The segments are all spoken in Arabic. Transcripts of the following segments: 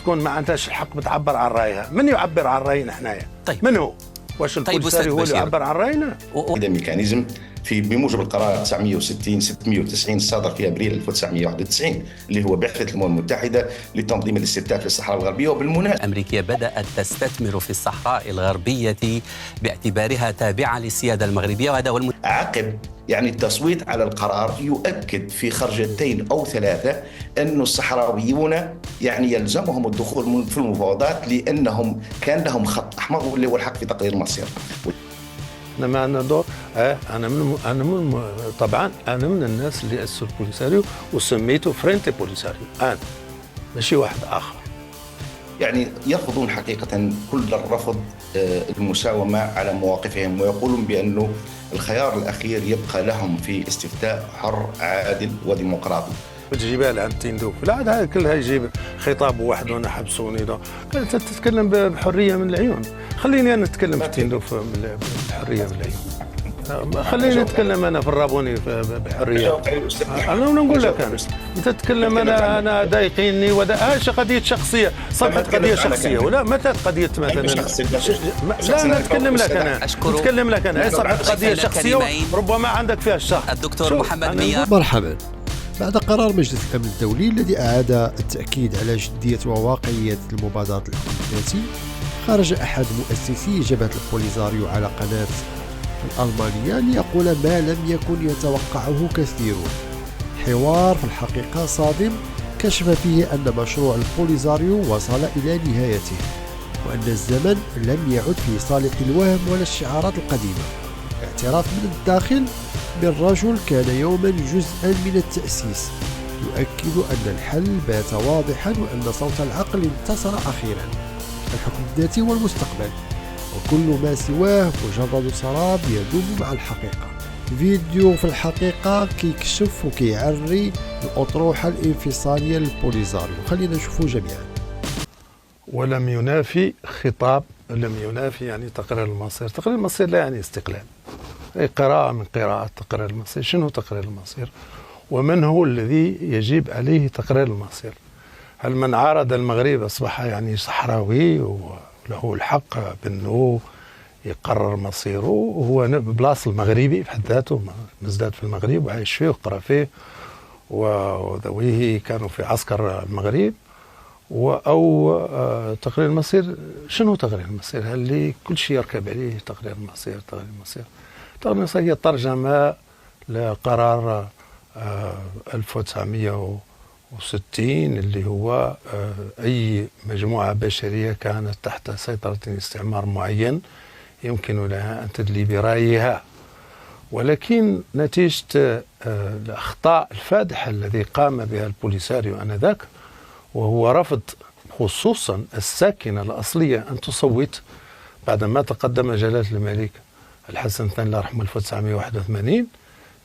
تكون ما عندهاش الحق بتعبر عن رايها. من يعبر عن راينا حنايا؟ طيب. من هو؟ واش البوليساريو هو اللي يعبر عن راينا؟ هذا ميكانيزم بموجب القرار 960-690 الصادر في ابريل 1991 اللي هو بعثه الامم المتحده لتنظيم الاستفتاء في الصحراء الغربيه. وبالمناسبه الامريكيه بدات تستثمر في الصحراء الغربيه باعتبارها تابعه للسياده المغربيه، وهذا هو عقب يعني التصويت على القرار يؤكد في خرجتين أو ثلاثة أن الصحراويون يعني يلزمهم الدخول في المفاوضات لأنهم كان لهم خط أحمر واللي هو الحق في تقرير المصير. أنا ما عندنا دور. طبعا أنا من الناس اللي أسسوا البوليساريو وسميته فرينتي بوليساريو، أنا ماشي واحد آخر. يعني يرفضون حقيقة كل الرفض المساومة على مواقفهم، ويقولون بأنه الخيار الأخير يبقى لهم في استفتاء حر عادل وديمقراطي. تجيبها لعند تندوف، لا هذا كلها يجيب خطاب واحد وانا حبسوني. انت تتكلم بحريه من العيون. خليني انا اتكلم في تندوف بحريه من العيون. خليني اتكلم انا في الرابوني بحريه. انا نقول لك انت تتكلم انا ضايقيني ايش قضيه شخصيه؟ صبحت قضيه شخصيه ولا متى قضيه مثلا؟ لا انا اتكلم لك انا هي صبحت قضيه شخصيه ربما عندك فيها الشرح. الدكتور محمد مياه. مرحبا. بعد قرار مجلس الأمن الدولي الذي أعاد التأكيد على جدية وواقعية المبادرة الحكم الذاتي، خرج أحد مؤسسي جبهة البوليساريو على قناة الألمانية ليقول ما لم يكن يتوقعه كثيرون. حوار في الحقيقة صادم كشف فيه أن مشروع البوليساريو وصل إلى نهايته، وأن الزمن لم يعد في صالح الوهم ولا الشعارات القديمة. اعتراف من الداخل بالرجل كان يوما جزءا من التأسيس يؤكد أن الحل بات واضحا وأن صوت العقل انتصر أخيرا. الحكم الذاتي والمستقبل، وكل ما سواه مجرد سراب يدوب مع الحقيقة. فيديو في الحقيقة كيكشف وكيعري الأطروحة الانفصالية للبوليساريو. خلينا نشوفوا جميعا. ولم ينافي خطاب، لم ينافي يعني تقرير المصير. تقرير المصير لا يعني استقلال، أي قراءة من قراءات تقرير المصير. شنو تقرير المصير؟ ومن هو الذي يجب عليه تقرير المصير؟ هل من عارض المغرب أصبح يعني صحراوي وله الحق بأنه يقرر مصيره وهو بلاص المغربي في حد ذاته، مزداد في المغرب وعايش فيه وقرا فيه وذويه كانوا في عسكر المغرب؟ أو تقرير المصير؟ شنو تقرير المصير؟ هل اللي كل شيء يركب عليه تقرير المصير؟ تقرير المصير هي ترجمة لقرار 1960 اللي هو أي مجموعة بشرية كانت تحت سيطرة استعمار معين يمكن لها أن تدلي برأيها، ولكن نتيجة الأخطاء الفادحة الذي قام بها البوليساريو آنذاك، وهو رفض خصوصا الساكنة الأصلية أن تصوت بعدما تقدم جلالة الملك الحسن الثاني الله يرحمه 1981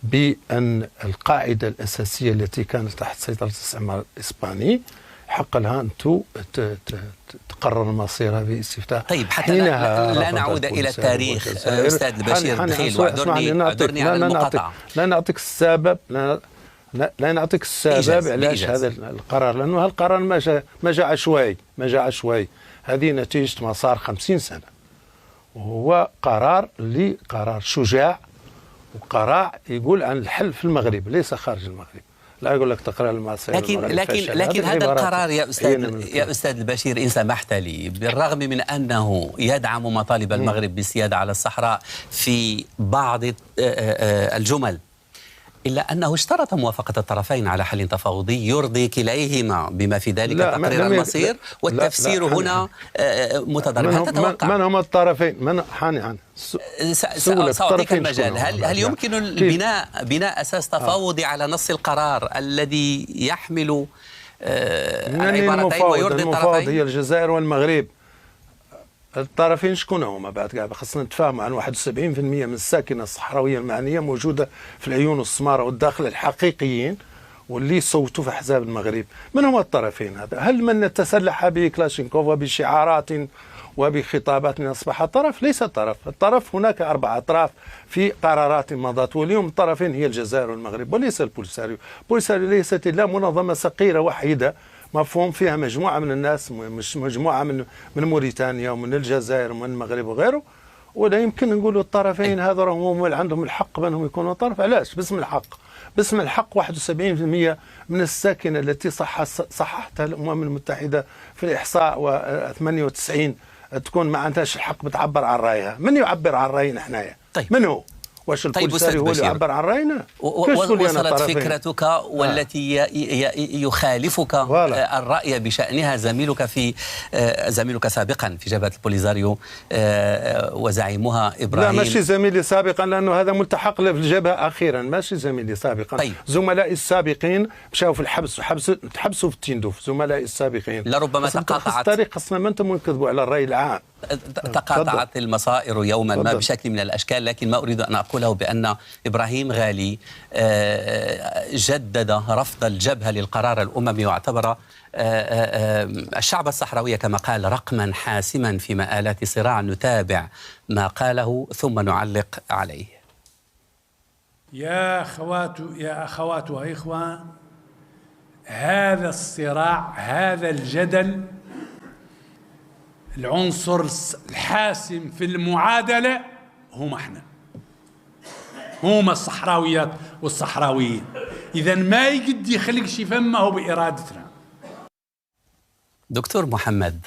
بأن القاعدة الأساسية التي كانت تحت سيطرة الاستعمار الإسباني حق لها أن تقرر مصيرها باستفتاء. طيب حتى لا نعود إلى التاريخ أستاذ البشير دخيل، واعذرني على المقاطعة. لا نعطيك السبب، لا نعطيك السبب علاش هذا القرار، لأنه هذا القرار ما جاء عشوائي. هذه نتيجة مسار 50 سنة، وهو قرار شجاع وقرار يقول عن الحل في المغرب ليس خارج المغرب. لا يقول لك تقرير المصير. لكن هذا القرار يا أستاذ البشير إن سمحت لي، بالرغم من أنه يدعم مطالب المغرب بالسيادة على الصحراء في بعض الجمل، إلا أنه اشترط موافقة الطرفين على حل تفاوضي يرضي كليهما بما في ذلك تقرير المصير، والتفسير هنا متضارب. هل تتوقع من هم الطرفين؟ سأعطيك المجال. هل يمكن بناء أساس تفاوضي على نص القرار الذي يحمل العبارتين ويرضي الطرفين؟ هي الجزائر والمغرب. الطرفين شكون هما؟ بعد كاع خاصنا نتفاهموا عن 71% من الساكنه الصحراويه المعنيه موجوده في العيون والسماره والداخل الحقيقيين واللي صوتوا في احزاب المغرب. من هما الطرفين هذا؟ هل من تسلح بكلاشينكوف وبشعارات وبخطابات اصبح طرف؟ ليس طرف. الطرف هناك 4 أطراف في قرارات مضت، واليوم الطرفين هي الجزائر والمغرب وليس البوليساريو. البوليساريو ليست الا منظمه صغيره وحيده مفهوم فيها مجموعة من الناس، مش مجموعة من موريتانيا ومن الجزائر ومن المغرب وغيره، ولا يمكن نقولوا الطرفين هذا هم عندهم الحق بأنهم يكونوا طرف. علاش؟ باسم الحق. باسم الحق 71% من الساكنة التي صححتها الأمم المتحدة في الإحصاء، و98 تكون ما عندهاش الحق بتعبر عن رأيها. من يعبر عن رأينا حنايا؟ طيب. من هو؟ واش البوليساري هو اللي يعبر عن رأينا؟ وصلت فكرتك والتي يخالفك الرأي بشأنها زميلك سابقا في جبهة البوليزاريو وزعيمها إبراهيم. لا ماشي زميلي سابقا، لأنه هذا ملتحق له في الجبهة أخيرا، ماشي زميلي سابقا. طيب. زملائي السابقين مشاو في الحبس تحبسوا في التندوف. زملائي السابقين لربما تقاطعت الطريق، خصنا ما انتم نكذبوا على الرأي العام. تقاطعت المصائر يوما ما بشكل من الأشكال، لكن ما أريد أن أقوله بأن إبراهيم غالي جدد رفض الجبهة للقرار الأممي، واعتبر الشعب الصحراوي كما قال رقما حاسما في مآلات صراع. نتابع ما قاله ثم نعلق عليه. يا أخوات وإخوة، هذا الصراع، هذا الجدل، العنصر الحاسم في المعادلة هم احنا، هم الصحراويات والصحراويين. إذا ما يقد يخلق شي فمه بإرادتنا. دكتور محمد،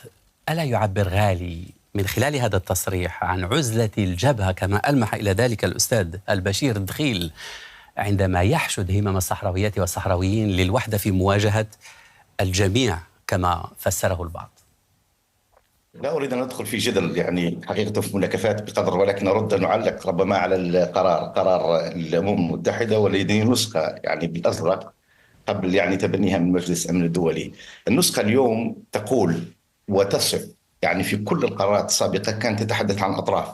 ألا يعبر غالي من خلال هذا التصريح عن عزلة الجبهة كما ألمح إلى ذلك الأستاذ البشير الدخيل عندما يحشد همم الصحراويات والصحراويين للوحدة في مواجهة الجميع كما فسره البعض؟ لا أريد أن أدخل في جدل يعني حقيقة في مناكفات بقدر، ولكن أرد أن أعلق ربما على قرار الأمم المتحدة والذي نسخة يعني بالأزرق قبل يعني تبنيها من مجلس الأمن الدولي. النسخة اليوم تقول وتصف يعني في كل القرارات السابقة كانت تتحدث عن أطراف،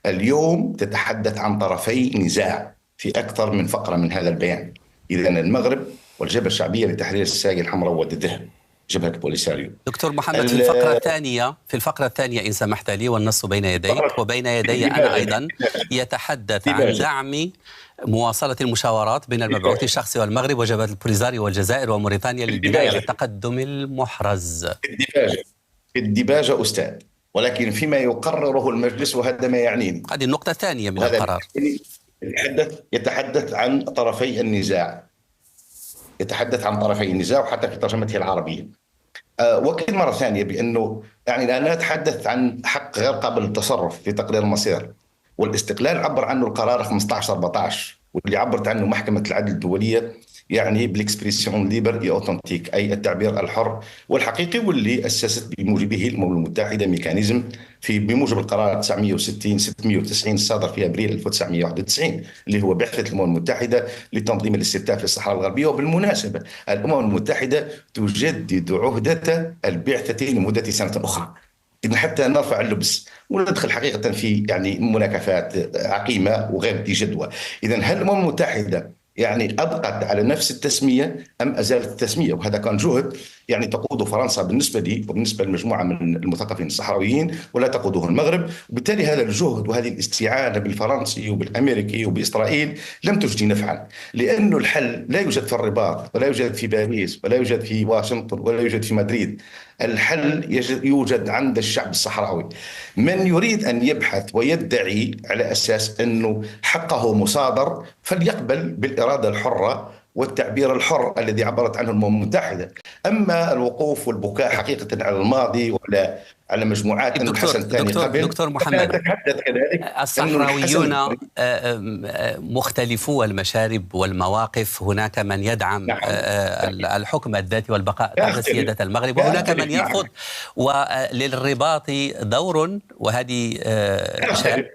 اليوم تتحدث عن طرفي نزاع في أكثر من فقرة من هذا البيان. إذن المغرب والجبهة الشعبية لتحرير الساقية الحمراء والذهب، جبهة البوليساريو. دكتور محمد، في الفقرة الثانية إن سمحت لي، والنص بين يديك وبين يدي أنا أيضا، يتحدث عن دعم مواصلة المشاورات بين المبعوث الشخصي والمغرب وجبهة البوليزاريو والجزائر وموريتانيا للبناء على التقدم المحرز. الدباجة أستاذ، ولكن فيما يقرره المجلس وهذا ما يعنيني. هذه النقطة الثانية من القرار. يتحدث عن طرفي النزاع، يتحدث عن طرفي النزاع، وحتى في ترجمته العربية وكل مرة ثانية بأنه يعني أنا أتحدث عن حق غير قابل للتصرف في تقرير المصير، والاستقلال عبر عنه القرار 15/14 واللي عبرت عنه محكمة العدل الدولية يعني بالاكسبريسيون ليبر اي اوثنتيك، اي التعبير الحر والحقيقي، واللي اسست بموجبه الامم المتحده ميكانيزم بموجب القرار 960-690 الصادر في ابريل 1991 اللي هو بعثه الامم المتحده لتنظيم الاستفتاء في الصحراء الغربيه. وبالمناسبه الامم المتحده تجدد عهده البعثتين لمده سنه اخرى، إذن حتى نرفع اللبس وندخل حقيقه في يعني مناكفات عقيمه وغير ذي جدوى. اذا هل الامم المتحده يعني أبقت على نفس التسمية أم أزالت التسمية؟ وهذا كان جهد يعني تقوده فرنسا بالنسبة لي وبالنسبة لمجموعة من المثقفين الصحراويين، ولا تقوده المغرب. وبالتالي هذا الجهد وهذه الاستعانة بالفرنسي وبالأمريكي وبإسرائيل لم تجدي نفعا، لأنه الحل لا يوجد في الرباط ولا يوجد في باريس ولا يوجد في واشنطن ولا يوجد في مدريد. الحل يوجد عند الشعب الصحراوي. من يريد أن يبحث ويدعي على أساس أنه حقه مصادر فليقبل بالإرادة الحرة والتعبير الحر الذي عبرت عنه الأمم المتحدة. أما الوقوف والبكاء حقيقة على الماضي وعلى مجموعات دكتور محمد، الصحراويون مختلفو المشارب والمواقف، هناك من يدعم الحكم الذاتي والبقاء تحت سيادة المغرب، وهناك من يرفض، وللرباط دور، وهذه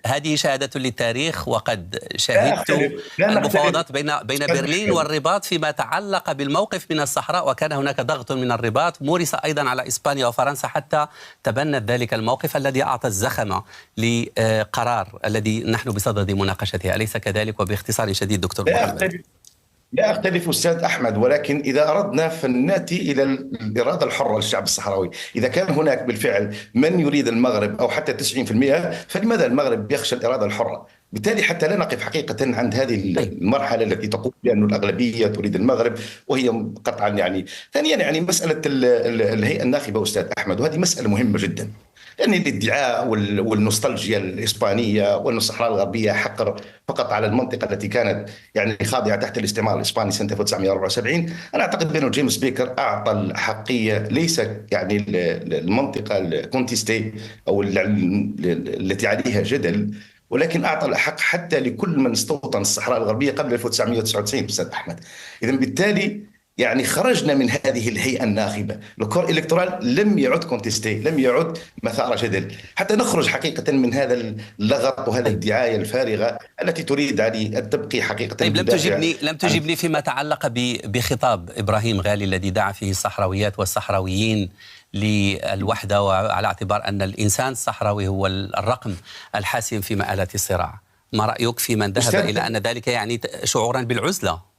هذه شهادة للتاريخ. وقد شهدت المفاوضات بين برلين والرباط فيما تعلق بالموقف من الصحراء، وكان هناك ضغط من الرباط مورس أيضا على إسبانيا وفرنسا حتى تبنت ذلك الموقف الذي أعطى الزخم لقرار الذي نحن بصدد مناقشته، أليس كذلك؟ وباختصار شديد دكتور محمد. لا أختلف أستاذ أحمد، ولكن إذا أردنا فنأتي إلى الإرادة الحرة للشعب الصحراوي. إذا كان هناك بالفعل من يريد المغرب أو حتى 90%، فلماذا المغرب يخشى الإرادة الحرة؟ بالتالي حتى لا نقف حقيقة عند هذه المرحلة التي تقول بأن الأغلبية تريد المغرب، وهي قطعا يعني. ثانيا يعني مسألة الهيئة الناخبة أستاذ أحمد، وهذه مسألة مهمة جدا، يعني الادعاء والنوستالجيا الإسبانية وأن الصحراء الغربية حقر فقط على المنطقة التي كانت يعني خاضعة تحت الاستعمار الإسباني سنة 1974. أنا أعتقد بأن جيمس بيكر أعطى الحقية ليس يعني المنطقة الكونتيستي أو التي عليها جدل، ولكن أعطى الحق حتى لكل من استوطن الصحراء الغربية قبل 1999 أستاذ أحمد. إذن بالتالي يعني خرجنا من هذه الهيئة الناخبة، الكور إلكتورال لم يعد كونتستي، لم يعد مثار جدل، حتى نخرج حقيقة من هذا اللغط وهذا الدعاية الفارغة التي تريد أن تبقي حقيقة. طيب لم تجبني فيما تعلق بخطاب إبراهيم غالي الذي دعا فيه الصحراويات والصحراويين للوحدة، وعلى اعتبار أن الإنسان الصحراوي هو الرقم الحاسم في مآلات الصراع. ما رأيك في من ذهب إلى أن ذلك يعني شعورا بالعزلة؟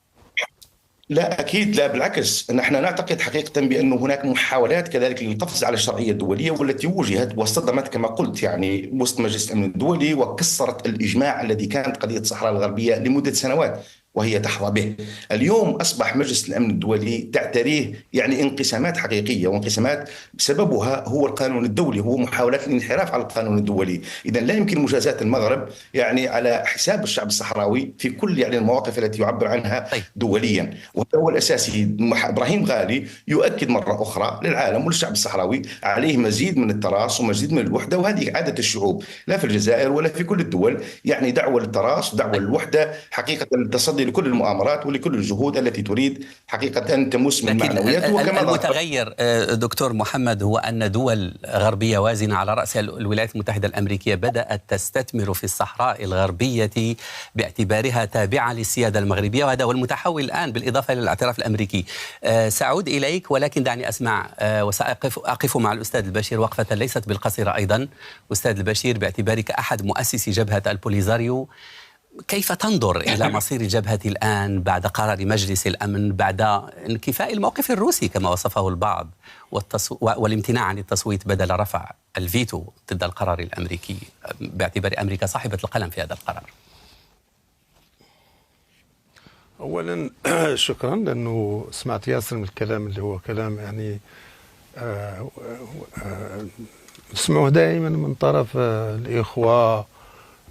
لا أكيد لا، بالعكس، نحن نعتقد حقيقة بأن هناك محاولات كذلك للقفز على الشرعية الدولية، والتي وجهت واصطدمت كما قلت يعني وسط مجلس الأمن الدولي، وكسرت الإجماع الذي كانت قضية الصحراء الغربية لمدة سنوات وهي تحظى به. اليوم أصبح مجلس الأمن الدولي تعتريه يعني انقسامات حقيقية، وانقسامات سببها هو القانون الدولي، هو محاولات الانحراف على القانون الدولي. إذا لا يمكن مجازاة المغرب يعني على حساب الشعب الصحراوي في كل يعني المواقف التي يعبر عنها دوليا، وهذا هو الأساسي. إبراهيم غالي يؤكد مرة أخرى للعالم وللشعب الصحراوي عليه مزيد من التراص ومزيد من الوحدة، وهذه عادة الشعوب لا في الجزائر ولا في كل الدول، يعني دعوة للتراص ودعوة للوحدة، حقيقة التصدي لكل المؤامرات ولكل الجهود التي تريد حقيقة أن تمس من معنوياته. وكما المتغير دكتور محمد هو أن دول غربية وازنة على رأسها الولايات المتحدة الأمريكية بدأت تستثمر في الصحراء الغربية باعتبارها تابعة للسيادة المغربية، وهذا هو المتحول الآن بالإضافة إلى الاعتراف الأمريكي. سأعود إليك، ولكن دعني أسمع وسأقف مع الأستاذ البشير وقفة ليست بالقصيرة أيضا. أستاذ البشير، باعتبارك أحد مؤسسي جبهة البوليزاريو، كيف تنظر إلى مصير الجبهة الآن بعد قرار مجلس الأمن، بعد انكفاء الموقف الروسي كما وصفه البعض والامتناع عن التصويت بدل رفع الفيتو ضد القرار الأمريكي، باعتبار أمريكا صاحبة القلم في هذا القرار؟ أولا شكرا، لأنه سمعت ياسر من الكلام اللي هو كلام يعني نسمعه دائما من طرف الإخوة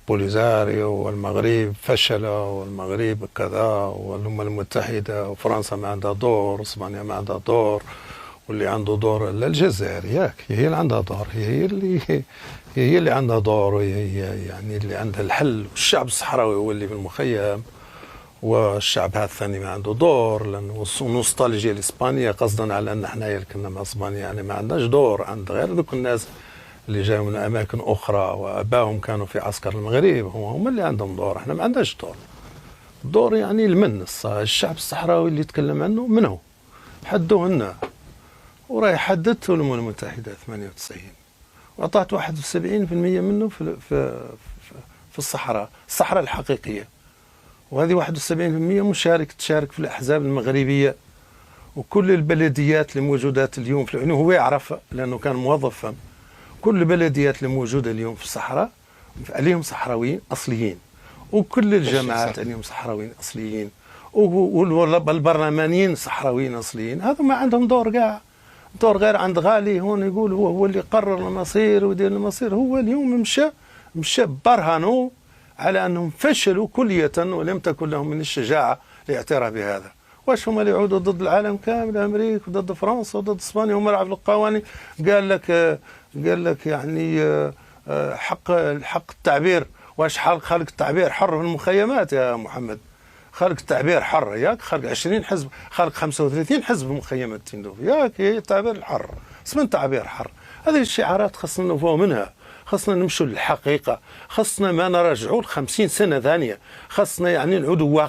بوليزاريو، والمغرب فشل، والمغرب كذا، والأمم المتحدة وفرنسا ما عندها دور، وإسبانيا ما عندها دور، واللي عنده دور الجزائر هي اللي عندها دور، هي اللي عندها دور، وهي يعني اللي عندها الحل، والشعب الصحراوي هو اللي في المخيم، والشعب هذا الثاني ما عنده دور، لأنه النوستالجيا الإسبانية قصدا على أن احنا كنا مع إسبانيا يعني ما عندناش دور، عند غير ذوك الناس اللي جاوا من أماكن أخرى وأباهم كانوا في عسكر المغرب، هم اللي عندهم دور، احنا ما عندناش دور. الدور يعني المن الشعب الصحراوي اللي يتكلم عنه منه حدوه لنا، وراي حددته الأمم المتحدة 98 وأعطت 71% منه في الصحراء الحقيقية، وهذه 71% تشارك في الأحزاب المغربية وكل البلديات اللي موجودات اليوم في هو يعرف لأنه كان موظفا. كل البلديات اللي موجودة اليوم في الصحراء عليهم صحراويين أصليين، وكل الجماعات عليهم صحراويين أصليين، والبرلمانيين صحراويين أصليين. هذا ما عندهم دور كاع، دور غير عند غالي هون يقول هو اللي قرر المصير ويدير المصير. هو اليوم مشى برهنوا على أنهم فشلوا كلية ولم تكن لهم من الشجاعة الاعتراف بهذا. واش هما اللي يعودوا ضد العالم كامل، أمريكا وضد فرنسا وضد إسبانيا، هم رعب القوانين. قال لك يعني حق التعبير. واش خلق التعبير حر في المخيمات يا محمد؟ خلق التعبير حر ياك، خلق 20 حزب، خلق 35 حزب في مخيمات تندوف ياك، هي التعبير الحر، اسمه تعبير حر. هذه الشعارات خصنا نفوق منها، خصنا نمشوا للحقيقة، خصنا ما نرجعوا ل50 سنة ثانية، خصنا يعني نعودوا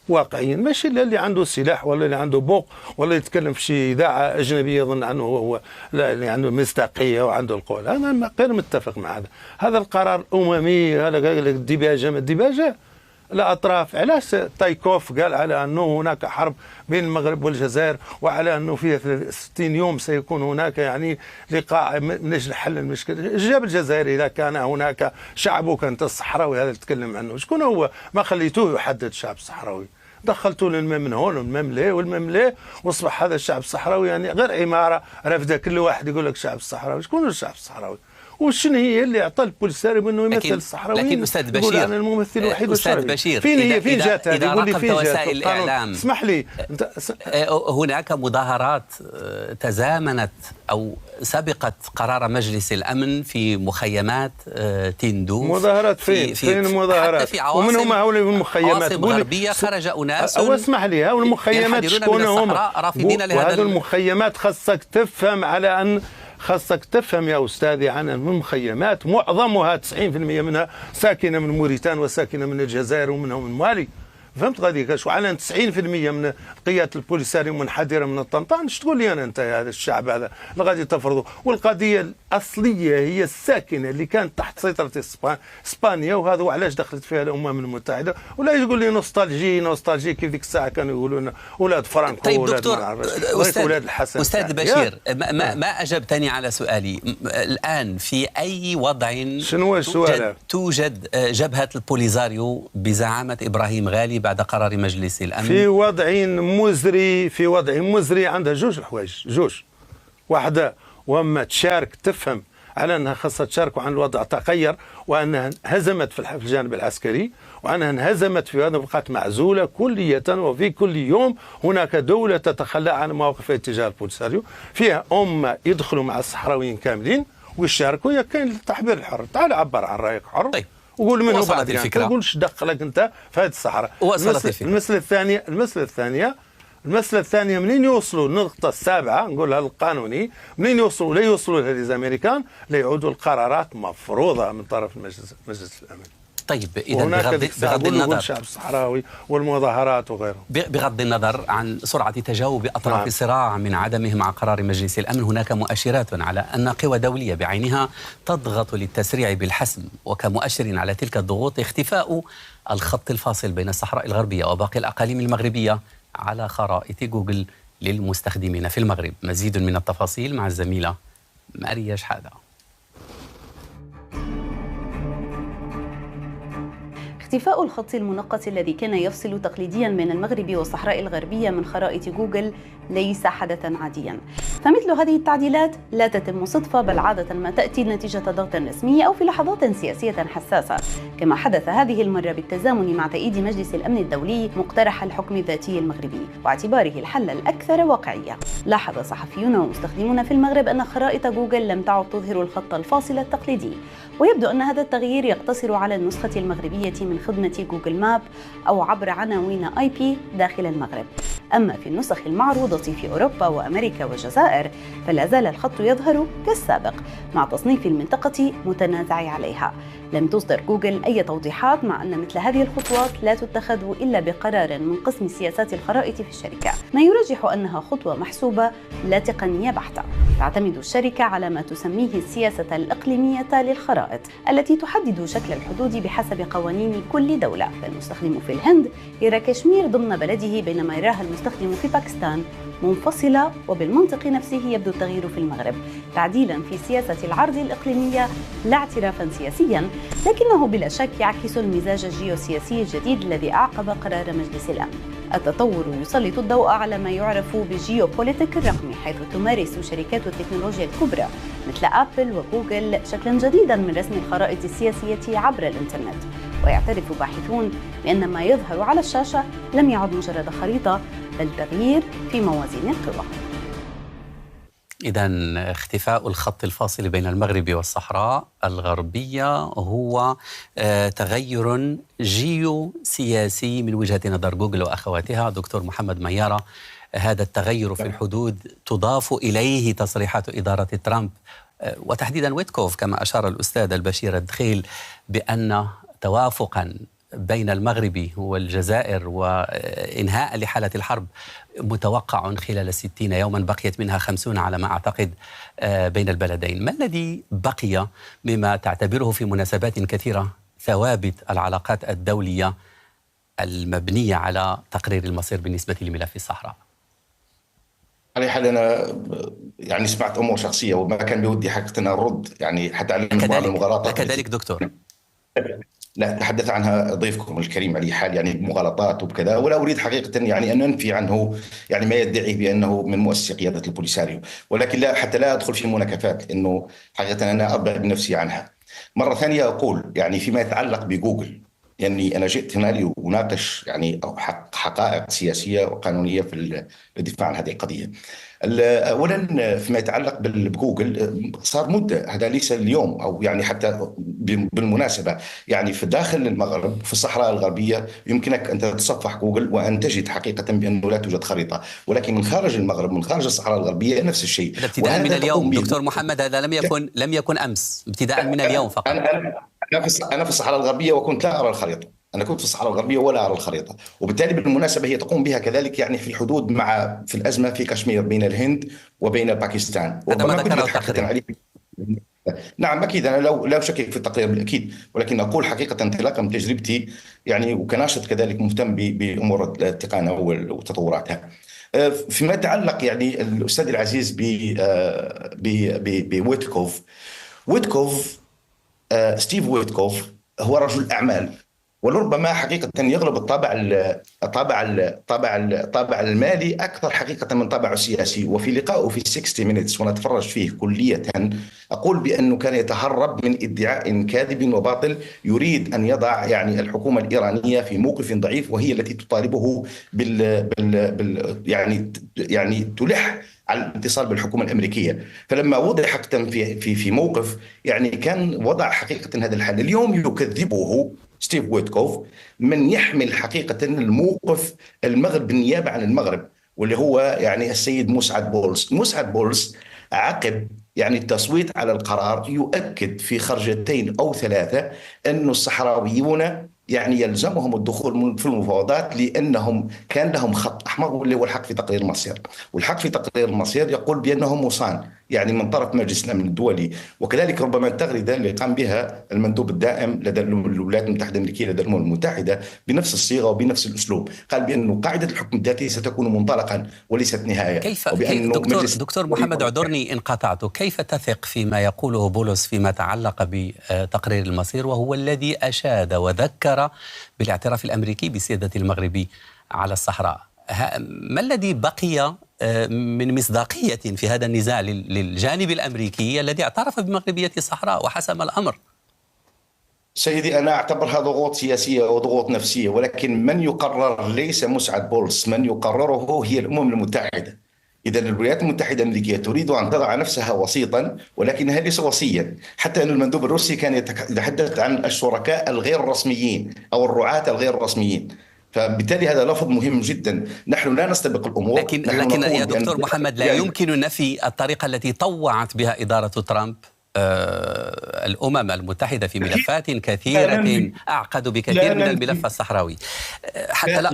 واقعيين، ماشي اللي عنده سلاح ولا اللي عنده بوق ولا يتكلم في شي إذاعة أجنبية يظن عنه هو لا اللي عنده مصداقية وعنده القول. أنا غير متفق مع هذا القرار الأممي. هذا قال لك الديباجة، ما الديباجة الأطراف. علاش تايكوف قال على أنه هناك حرب بين المغرب والجزائر، وعلى أنه في 60 يوم سيكون هناك يعني لقاء من أجل حل المشكلة؟ الجاب الجزائري إذا كان هناك شعبك أنت الصحراوي هذا تتكلم عنه، شكون هو؟ ما خليتوه يحدد الشعب الصحراوي، دخلتوا الماء من هون والماء ليه واصبح هذا الشعب الصحراوي يعني غير عماره رافده كل واحد يقول لك الشعب الصحراوي. شكون الشعب الصحراوي؟ وشنو هي اللي عطى البوليساري بانه يمثل الصحراويين؟ لكن استاذ بشير، انا الممثل الوحيد استاذ بشير، فين جات هذه؟ يقول لي فين جات وسائل الاعلام؟ اسمح لي هناك مظاهرات تزامنت او سبقت قرار مجلس الامن في مخيمات تندو. مظاهرات فين المظاهرات؟ ومن هم هؤلاء المخيمات؟ عواصم غربيه خرج اناس او اسمح لي، هؤلاء المخيمات شكون هم؟ وهذه المخيمات خاصك تفهم على ان خاصك تفهم يا أستاذي عن المخيمات معظمها 90% منها ساكنة من موريتان وساكنة من الجزائر ومنهم من مالي. فهمت غادي وعلى 90% من قيادة البوليساري منحدرة من الطنطا. اش تقول لي انا انت هذا الشعب هذا اللي غادي تفرضه؟ والقضية الأصلية هي الساكنة اللي كانت تحت سيطرة اسبانيا، وهذا وعلاش دخلت فيها الأمم المتحدة. ولا يقول لي نوستالجي كيف ذيك الساعة كانوا يقولوا لنا اولاد فرانكو. طيب دكتور اولاد الحسن. استاذ بشير، ما اجبتني على سؤالي. الان في اي وضع شنو السؤال؟ توجد جبهة البوليزاريو بزعامة ابراهيم غالي بعد قرار مجلس الامن؟ في وضع مزري عندها جوج الحوايج، واحدة وما تشارك تفهم على أنها خاصة تشارك، وعن الوضع تغير، وأنها انهزمت في الجانب العسكري، وأنها انهزمت في هذا، بقات معزولة كلية. وفي كل يوم هناك دولة تتخلى عن مواقفها تجاه البوليساريو، فيها أمة يدخلوا مع الصحراويين كاملين ويشاركوا. كاين التعبير الحر، تعال عبر عن رأيك حر. طيب. وقول منه بعد الفكرة. ما تقولش دخلك أنت في هذه الصحراء. المسألة الثانية منين يوصلوا النقطة السابعة نقولها القانوني، منين يوصلوا؟ لا يوصلوا لها الأمريكان، لا يعودوا القرارات مفروضة من طرف مجلس الأمن. طيب إذا بغض النظر الشعب الصحراوي والمظاهرات وغيره، بغض النظر عن سرعة تجاوب أطراف الصراع من عدمه مع قرار مجلس الأمن، هناك مؤشرات على أن قوى دولية بعينها تضغط للتسريع بالحسم، وكمؤشر على تلك الضغوط اختفاء الخط الفاصل بين الصحراء الغربية وباقي الأقاليم المغربية على خرائط جوجل للمستخدمين في المغرب. مزيد من التفاصيل مع الزميلة ماريا شحادة. اختفاء الخط المنقط الذي كان يفصل تقليديا بين المغرب والصحراء الغربية من خرائط جوجل ليس حدثا عاديا، فمثل هذه التعديلات لا تتم صدفة، بل عادة ما تأتي نتيجة ضغط رسمي أو في لحظات سياسية حساسة، كما حدث هذه المرة بالتزامن مع تأييد مجلس الأمن الدولي مقترح الحكم الذاتي المغربي واعتباره الحل الأكثر واقعية. لاحظ صحفيون ومستخدمون في المغرب أن خرائط جوجل لم تعد تظهر الخط الفاصل التقليدي، ويبدو أن هذا التغيير يقتصر على النسخة المغربية من خدمة جوجل ماب أو عبر عناوين IP داخل المغرب. أما في النسخ المعروضة في أوروبا وأمريكا والجزائر فلا زال الخط يظهر كالسابق مع تصنيف المنطقة متنازع عليها. لم تصدر جوجل أي توضيحات، مع أن مثل هذه الخطوات لا تتخذ إلا بقرار من قسم سياسات الخرائط في الشركة، ما يرجح أنها خطوة محسوبة لا تقنية بحتة. تعتمد الشركة على ما تسميه السياسة الإقليمية للخرائط التي تحدد شكل الحدود بحسب قوانين كل دولة، فالمستخدم في الهند يرى كشمير ضمن بلده، بينما يراها المستخدم في باكستان منفصلة. وبالمنطق نفسه يبدو التغيير في المغرب تعديلا في سياسة العرض الإقليمية لا اعترافا سياسيا، لكنه بلا شك يعكس المزاج الجيوسياسي الجديد الذي أعقب قرار مجلس الأمن. التطور يسلط الضوء على ما يعرف بالجيوبوليتيك الرقمي، حيث تمارس شركات التكنولوجيا الكبرى مثل أبل وجوجل شكلا جديدا من رسم الخرائط السياسية عبر الإنترنت. ويعترف باحثون بأن ما يظهر على الشاشة لم يعد مجرد خريطة، بل تغيير في موازين القوى. إذن اختفاء الخط الفاصل بين المغرب والصحراء الغربية هو تغير جيوسياسي من وجهة نظر جوجل وأخواتها. دكتور محمد ميارة، هذا التغير في الحدود تضاف إليه تصريحات إدارة ترامب وتحديدا ويتكوف، كما أشار الأستاذ البشير الدخيل بأن توافقا بين المغرب والجزائر وإنهاء لحالة الحرب متوقع خلال 60 يوما، بقيت منها 50 على ما أعتقد بين البلدين. ما الذي بقي مما تعتبره في مناسبات كثيرة ثوابت العلاقات الدولية المبنية على تقرير المصير بالنسبة لملف الصحراء؟ على حال أنا يعني سمعت أمور شخصية وما كان بودي حقيقة أن أرد يعني حتى على بعض المغالطات. أكذلك دكتور؟ لا تحدث عنها ضيفكم الكريم علي حال يعني بمغالطات وبكذا، ولا أريد حقيقة يعني أن أنفي عنه يعني ما يدعي بأنه من مؤسسي قيادة البوليساريو، ولكن لا حتى لا أدخل في مناكفات لأنه حقيقة أنا أربع بنفسي عنها. مرة ثانية أقول يعني فيما يتعلق بجوجل، يعني أنا جئت هنا لأناقش يعني حقائق سياسية وقانونية في الدفاع عن هذه القضية. أولا فيما يتعلق بجوجل صار مدة، هذا ليس اليوم أو يعني حتى بالمناسبة يعني في داخل المغرب في الصحراء الغربية يمكنك أن تتصفح جوجل وأن تجد حقيقة بأنه لا توجد خريطة، ولكن من خارج المغرب من خارج الصحراء الغربية نفس الشيء. ابتداء من اليوم دكتور محمد، هذا لم يكن أمس، ابتداء من اليوم فقط. أنا في الصحراء الغربية وكنت لا أرى الخريطة، أنا كنت في الصحراء الغربية ولا أرى الخريطة، وبالتالي بالمناسبة هي تقوم بها كذلك يعني في الحدود مع في الأزمة في كشمير بين الهند وبين باكستان. هذا ما ذكره التقرير. نعم أكيد أنا لا أشكك في التقرير بالأكيد، ولكن أقول حقيقة انطلاقا من تجربتي يعني وكناشط كذلك مهتم بأمور التقنية وتطوراتها. فيما يتعلق يعني الأستاذ العزيز بويتكوف، ستيف ويتكوف هو رجل أعمال، ولربما حقيقة يغلب الطابع المالي أكثر حقيقة من طابعه السياسي. وفي لقائه في 60 Minutes ونتفرج فيه كلية أقول بأنه كان يتهرب من ادعاء كاذب وباطل يريد أن يضع يعني الحكومة الإيرانية في موقف ضعيف، وهي التي تطالبه يعني تلح على الاتصال بالحكومة الأمريكية. فلما وضع حقيقة في موقف يعني كان وضع حقيقة هذا الحل. اليوم يكذبه ستيف ويتكوف من يحمل حقيقة الموقف المغرب بالنيابة عن المغرب، واللي هو يعني السيد مسعد بولس عقب يعني التصويت على القرار يؤكد في خرجتين أو ثلاثة أن الصحراويون يعني يلزمهم الدخول في المفاوضات لأنهم كان لهم خط أحمر واللي هو الحق في تقرير المصير، والحق في تقرير المصير يقول بأنهم مصان يعني من طرف مجلس الأمن الدولي. وكذلك ربما التغريدة اللي قام بها المندوب الدائم لدى الولايات المتحدة الأمريكية لدى الأمم المتحدة بنفس الصيغة وبنفس الأسلوب، قال بأنه قاعدة الحكم الذاتي ستكون منطلقا وليست نهاية. كيف دكتور محمد اعذرني إن قاطعته، كيف تثق فيما يقوله بولس فيما تعلق بتقرير المصير وهو الذي أشاد وذكر بالاعتراف الأمريكي بسيادة المغربي على الصحراء؟ ما الذي بقي من مصداقية في هذا النزاع للجانب الأمريكي الذي اعترف بمغربية الصحراء وحسم الأمر؟ سيدي أنا أعتبرها ضغوط سياسية وضغوط نفسية، ولكن من يقرر ليس مسعد بولس، من يقرره هي الأمم المتحدة. إذا الولايات المتحدة الأمريكية تريد أن تضع نفسها وسيطا ولكنها ليس وسيا، حتى أن المندوب الروسي كان يتحدث عن الشركاء الغير رسميين أو الرعاة الغير رسميين، فبالتالي هذا لفظ مهم جدا. نحن لا نستبق الأمور، لكن يا دكتور محمد لا يمكن نفي الطريقة التي طوعت بها إدارة ترامب الأمم المتحدة في ملفات كثيرة أعقد بكثير من الملف الصحراوي. حتى لا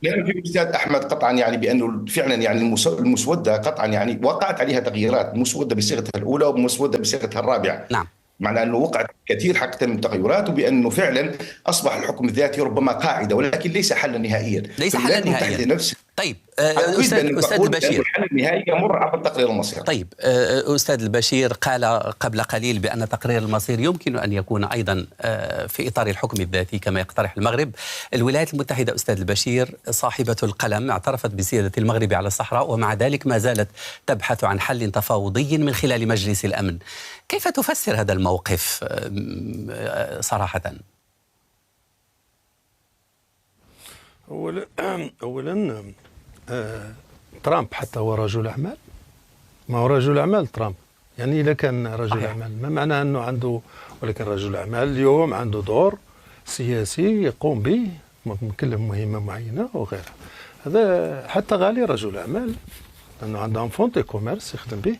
في أستاذ أحمد قطعا يعني بأنه فعلا يعني المسودة قطعا يعني وقعت عليها تغييرات، مسودة بصيغتها الأولى ومسودة بصيغتها الرابعة. نعم. معنى أنه وقعت كثير حقيقة من التغيرات، وبأنه فعلا أصبح الحكم الذاتي ربما قاعدة ولكن ليس حلا نهائيا. ليس حلا نهائيا. طيب أستاذ البشير، الحل النهائي يمر عبر تقرير المصير. طيب أستاذ البشير قال قبل قليل بأن تقرير المصير يمكن أن يكون أيضا في إطار الحكم الذاتي كما يقترح المغرب. الولايات المتحدة أستاذ البشير صاحبة القلم اعترفت بسيادة المغرب على الصحراء، ومع ذلك ما زالت تبحث عن حل تفاوضي من خلال مجلس الأمن. كيف تفسر هذا الموقف صراحة؟ أولا ترامب حتى هو رجل أعمال، ما هو رجل أعمال ترامب، يعني إذا كان رجل أعمال ما معناه أنه عنده، ولكن رجل أعمال اليوم عنده دور سياسي يقوم به مكلف مهمة معينة وغيرها. هذا حتى غالي رجل أعمال لأنه عندهم فونتي كوميرس يخدم به،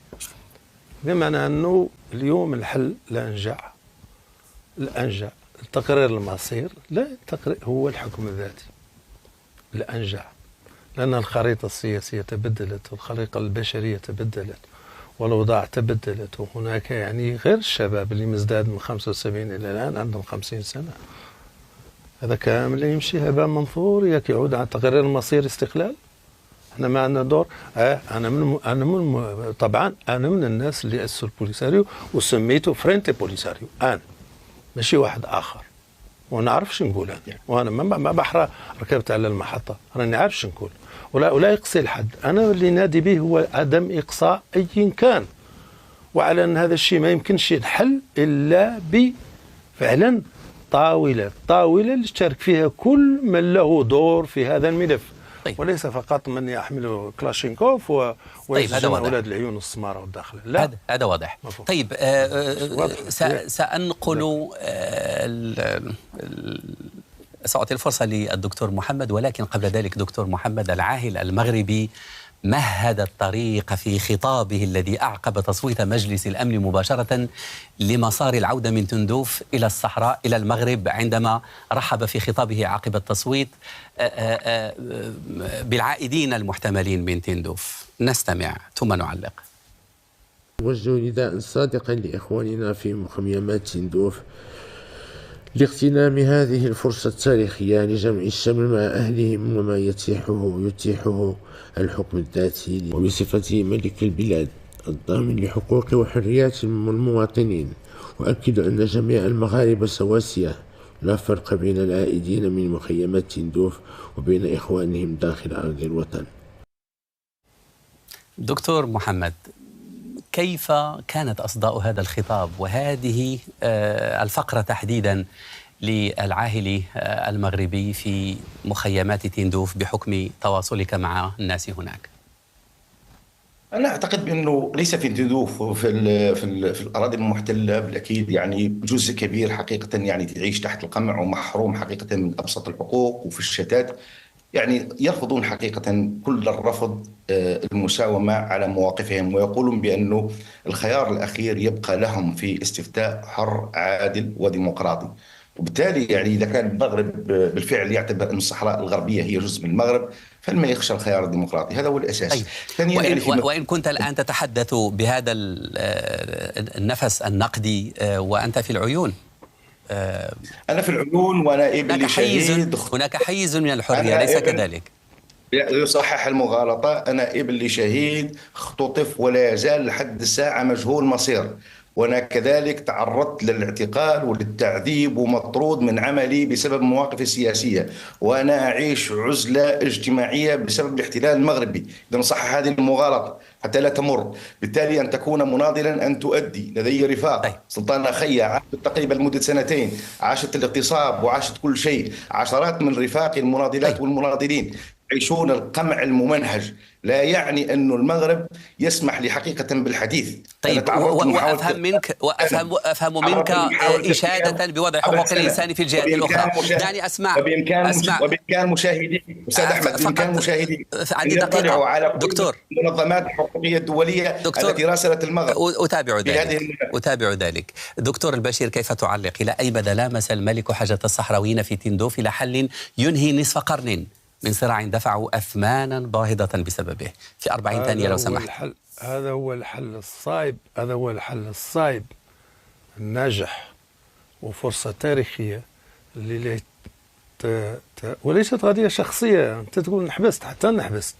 بمعنى أنه اليوم الحل الأنجع تقرير المصير، لا التقرير هو الحكم الذاتي الأنجع، لأن الخريطة السياسية تبدلت والخريطة البشرية تبدلت والأوضاع تبدلت، وهناك يعني غير الشباب اللي مزداد من 75 إلى الآن عندهم 50 سنة. هذا كامل يمشي هباء منثور، ياك يعود عن تقرير المصير استقلال. احنا ما عندنا دور. طبعا انا من الناس اللي اسسوا البوليساريو وسميته فرينتي بوليساريو، انا ماشي واحد اخر، وانا عارفش نقول انا، وانا ما بحر ركبت على المحطه، راني عارفش نقول ولا يقصي الحد. انا اللي نادي به هو عدم اقصاء اي كان، وعلى ان هذا الشيء ما يمكنش ينحل الا بفعلا طاوله اللي تشارك فيها كل من له دور في هذا الملف. طيب. وليس فقط من يحمل كلاشينكوف ويسجن أولاد العيون السمارة والداخلة. لا، هذا واضح. مفهوم. طيب سأنقل سأعطي الفرصة للدكتور محمد، ولكن قبل ذلك دكتور محمد، العاهل المغربي مهد الطريق في خطابه الذي أعقب تصويت مجلس الأمن مباشرة لمسار العودة من تندوف إلى الصحراء إلى المغرب، عندما رحب في خطابه عقب التصويت بالعائدين المحتملين من تندوف. نستمع ثم نعلق. نوجه نداء صادقا لإخواننا في مخيمات تندوف لاغتنام هذه الفرصة التاريخية لجمع الشمل مع أهلهم وما يتيحه الحكم الذاتي، وبصفته ملك البلاد الضامن لحقوق وحريات المواطنين. وأكد أن جميع المغاربة سواسية، لا فرق بين العائدين من مخيمات تندوف وبين إخوانهم داخل أرض الوطن. دكتور محمد، كيف كانت أصداء هذا الخطاب وهذه الفقرة تحديدا للعاهل المغربي في مخيمات تندوف بحكم تواصلك مع الناس هناك؟ أنا أعتقد بأنه ليس في تندوف في الأراضي المحتلة بالأكيد يعني جزء كبير حقيقة يعني تعيش تحت القمع ومحروم حقيقة من أبسط الحقوق، وفي الشتات يعني يرفضون حقيقة كل الرفض المساومة على مواقفهم، ويقولون بأنه الخيار الأخير يبقى لهم في استفتاء حر عادل وديمقراطي. وبالتالي يعني إذا كان المغرب بالفعل يعتبر أن الصحراء الغربية هي جزء من المغرب، فلما يخشى الخيار الديمقراطي. هذا هو الأساس. وإن كنت الآن تتحدث بهذا النفس النقدي وأنت في العيون، أنا في العيون ونائب اللي شهيد. هناك حيز من الحرية، ليس كذلك؟ يصحح المغالطة. أنا ابن لشهيد اختطف ولا يزال لحد الساعة مجهول مصير، وأنا كذلك تعرضت للاعتقال وللتعذيب ومطرود من عملي بسبب مواقفي السياسية، وأنا أعيش عزلة اجتماعية بسبب الاحتلال المغربي. إذا نصحح هذه المغالطة حتى لا تمر. بالتالي أن تكون مناضلا، أن تؤدي. لدي رفاق سلطان خيا عاشت تقريبا لمدة 2 عاشت الاغتصاب وعاشت كل شيء. عشرات من رفاقي المناضلات والمناضلين يعيشون القمع الممنهج. لا يعني أن المغرب يسمح لي حقيقة بالحديث. طيب، وأفهم منك إشادة بوضع حقوق الإنسان في الجهات الأخرى. دعني أسمع. وبإمكان مشاهدين أستاذ أحمد، بإمكان مشاهدين عندي دقيقة على دكتور المنظمات الحقوقية الدولية التي راسلت المغرب. أتابع ذلك. دكتور البشير، كيف تعلق؟ إلى أي مدى لامس الملك حاجة الصحراويين في تندوف إلى حل ينهي نصف قرن من صراع دفعوا أثمانا باهظة بسببه؟ في 40 ثانية لو سمحت. هذا هو الحل الصائب، هذا هو الحل الصائب الناجح، وفرصة تاريخية اللي وليست قضية شخصية. أنت تقول نحبست، حتى نحبست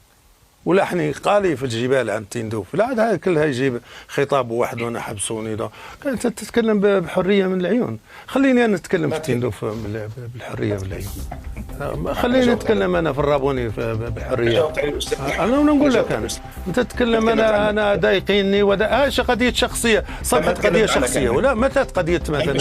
ولا حني قالي في الجبال عن تندوف، لا هذا كلها يجيب خطاب واحد وانا حبسوني. ده انت تتكلم بحريه من العيون. خليني انا نتكلم في تندوف بالحريه بالعيون. خليني نتكلم انا في الرابوني بحريه. انا نقول لك انت تتكلم انا ضايقيني ايش قضيه شخصيه؟ صبحت قضيه شخصيه ولا متت قضيه مثلا؟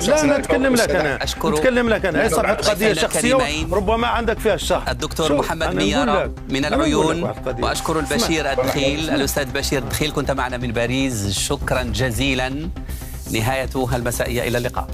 لا انا اتكلم لك انا اتكلم لك انا صبحت قضيه شخصيه ربما عندك فيها الشرح. الدكتور محمد ميارة من العيون، وأشكر البشير الدخيل، الأستاذ بشير الدخيل، كنت معنا من باريس. شكرا جزيلا. نهاية المسائية، إلى اللقاء.